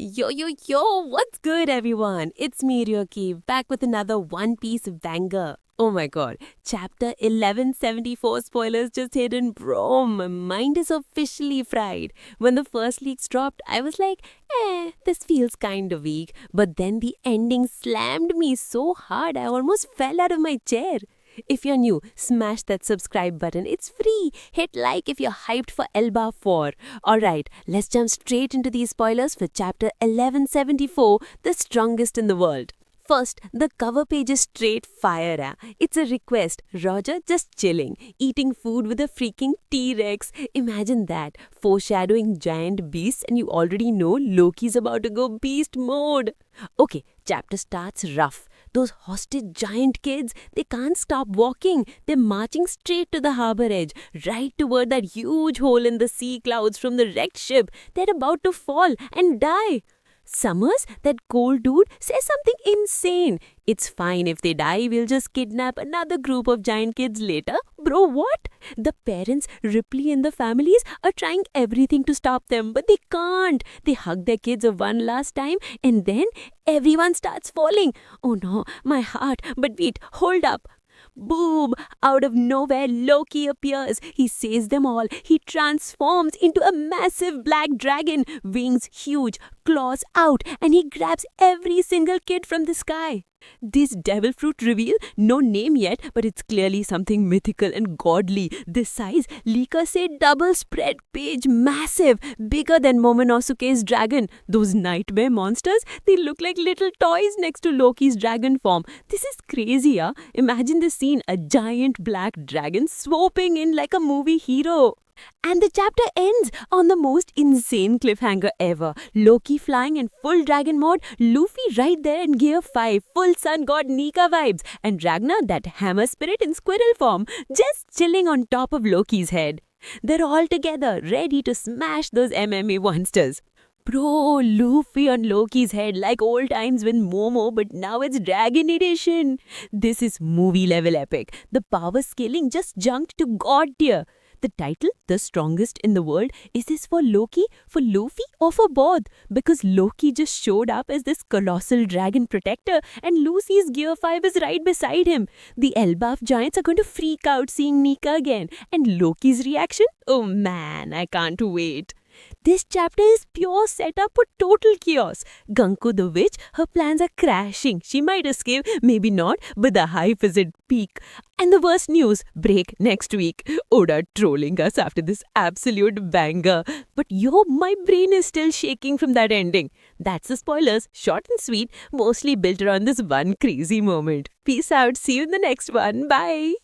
Yo, what's good, everyone? It's me, Ryoki, back with another One Piece banger. Oh my god, chapter 1174 spoilers just hit in, bro. My mind is officially fried. When the first leaks dropped, I was like, this feels kinda weak. But then the ending slammed me so hard I almost fell out of my chair. If you're new, smash that subscribe button. It's free. Hit like if you're hyped for Elba 4. Alright, let's jump straight into these spoilers for chapter 1174, The Strongest in the World. First, the cover page is straight fire. It's a request. Roger just chilling, eating food with a freaking T-Rex. Imagine that, foreshadowing giant beasts, and you already know Loki's about to go beast mode. Okay, chapter starts rough. Those hostage giant kids, they can't stop walking. They're marching straight to the harbor edge, right toward that huge hole in the sea clouds from the wrecked ship. They're about to fall and die. Summers, that cold dude, says something insane. It's fine if they die, we'll just kidnap another group of giant kids later. Bro, what? The parents, Ripley and the families, are trying everything to stop them, but they can't. They hug their kids one last time and then everyone starts falling. Oh no, my heart. But wait, hold up. Boom! Out of nowhere, Loki appears. He saves them all. He transforms into a massive black dragon. Wings huge, claws out, and he grabs every single kid from the sky. This devil fruit reveal, no name yet, but it's clearly something mythical and godly. This size, Lika said double spread page, massive, bigger than Momonosuke's dragon. Those nightmare monsters, they look like little toys next to Loki's dragon form. This is crazy, huh? Imagine the scene, a giant black dragon swooping in like a movie hero. And the chapter ends on the most insane cliffhanger ever. Loki flying in full dragon mode, Luffy right there in gear 5, full sun god Nika vibes, and Ragnar, that hammer spirit in squirrel form, just chilling on top of Loki's head. They're all together, ready to smash those MMA monsters. Bro, Luffy on Loki's head like old times with Momo, but now it's Dragon Edition. This is movie level epic. The power scaling just jumped to god tier. The title, The Strongest in the World, is this for Loki, for Luffy, or for both? Because Loki just showed up as this colossal dragon protector and Lucy's Gear 5 is right beside him. The Elbaf giants are going to freak out seeing Nika again. And Loki's reaction? Oh man, I can't wait. This chapter is pure setup for total chaos. Ganku the witch, her plans are crashing. She might escape, maybe not, but the hype is at peak. And the worst news, break next week. Oda trolling us after this absolute banger. But yo, my brain is still shaking from that ending. That's the spoilers, short and sweet, mostly built around this one crazy moment. Peace out, see you in the next one, bye.